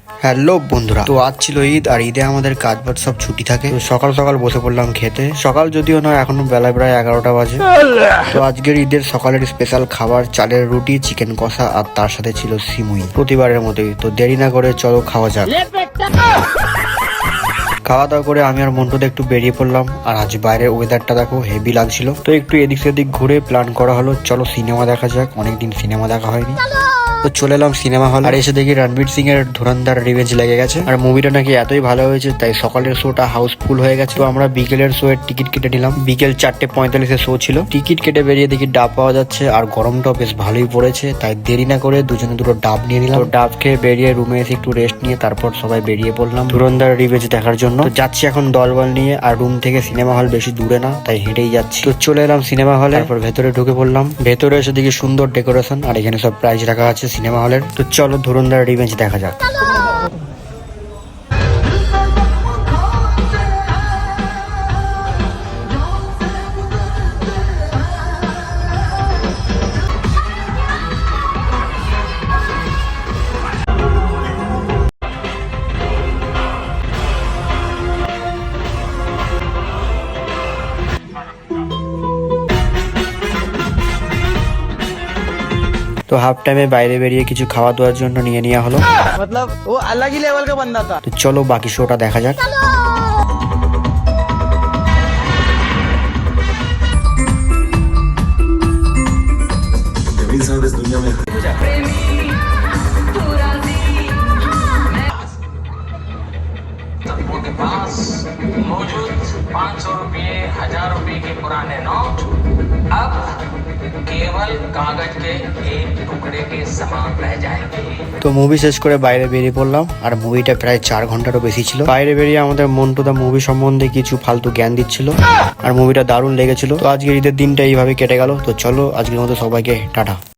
Hello বন্ধুরা, তো আজ ছিল ঈদ আর ঈদে আমাদের কাজ বাজ সব ছুটি থাকে। তো সকাল সকাল বসে পড়লাম খেতে। সকাল যদিও নয়, এখনো বেলা প্রায় 11টা বাজে। তো আজকের ঈদের সকালের স্পেশাল খাবার চালের রুটি, চিকেন কষা আর তার সাথে ছিল সিমুই, প্রতিবারের মতোই। তো দেরি না করে চলো খাওয়া যাক। খাওয়া দাওয়া করে আমি আর মন্টুতে একটু বেরিয়ে পড়লাম। আর আজ বাইরের ওয়েদারটা দেখো, হেভি লাগছিল। তো একটু এদিক সেদিক ঘুরে প্ল্যান করা হলো, চলো সিনেমা দেখা যাক। অনেকদিন সিনেমা দেখা হয়নি। তো চলে এলাম সিনেমা হল। আর এসে দেখি রণবীর সিং এর ধুরন্ধর রিভেঞ্জ লেগে গেছে। আর মুভিটা নাকি এতই ভালো হয়েছে তাই সকালের শোটা হাউসফুল হয়ে গেছে। তো আমরা বিকেলের শো এর টিকিট কেটে নিলাম। বিকেল 4:45 শো ছিল। টিকিট কেটে বেরিয়ে দেখি ডাব পাওয়া যাচ্ছে, আর গরমটাও বেশ ভালোই পড়েছে। তাই দেরি না করে দুজনে দুটো ডাব নিয়ে নিলাম। তো ডাব খেয়ে বেরিয়ে রুমে এসে একটু রেস্ট নিয়ে তারপর সবাই বেরিয়ে পড়লাম ধুরন্ধর রিভেঞ্জ দেখার জন্য। তো যাচ্ছি এখন দলবল নিয়ে। আর রুম থেকে সিনেমা হল বেশি দূরে না, তাই হেঁটেই যাচ্ছি। তো চলে এলাম সিনেমা হলে। তারপর ভেতরে ঢুকে পড়লাম। ভেতরে এসে দেখি সুন্দর ডেকোরেশন, আর এখানে সব প্রাইজ রাখা আছে সিনেমা হলের। তো চলো ধুরন্ধর রিভেঞ্জ দেখা যাক। তো হাফ টাইমে বাইরে বেরিয়ে কিছু খাওয়া দাওয়ার জন্য নিয়ে নেওয়া হলো। मतलब वो अलग ही लेवल का बंदा था। তো চলো বাকি শোটা দেখা যাক। इंसान इस दुनिया में सबको के पास मौजूद 500 रुपये 1000 रुपये के पुराने नोट अब केवल कागज के एक टुकड़े के समान रह जाएंगे। তো মুভি শেষ করে বাইরে বেরিয়ে পড়লাম। আর মুভিটা প্রায় 4 ঘন্টারও বেশি ছিল। বাইরে বেরিয়ে আমাদের মন্টু দা মুভি সম্বন্ধে কিছু ফালতু জ্ঞান দিচ্ছিল। আর মুভিটা দারুণ লেগেছিল। তো আজকের ঈদের দিনটা এইভাবে কেটে গেল। তো চলো আজকের মতো সবাইকে টাটা।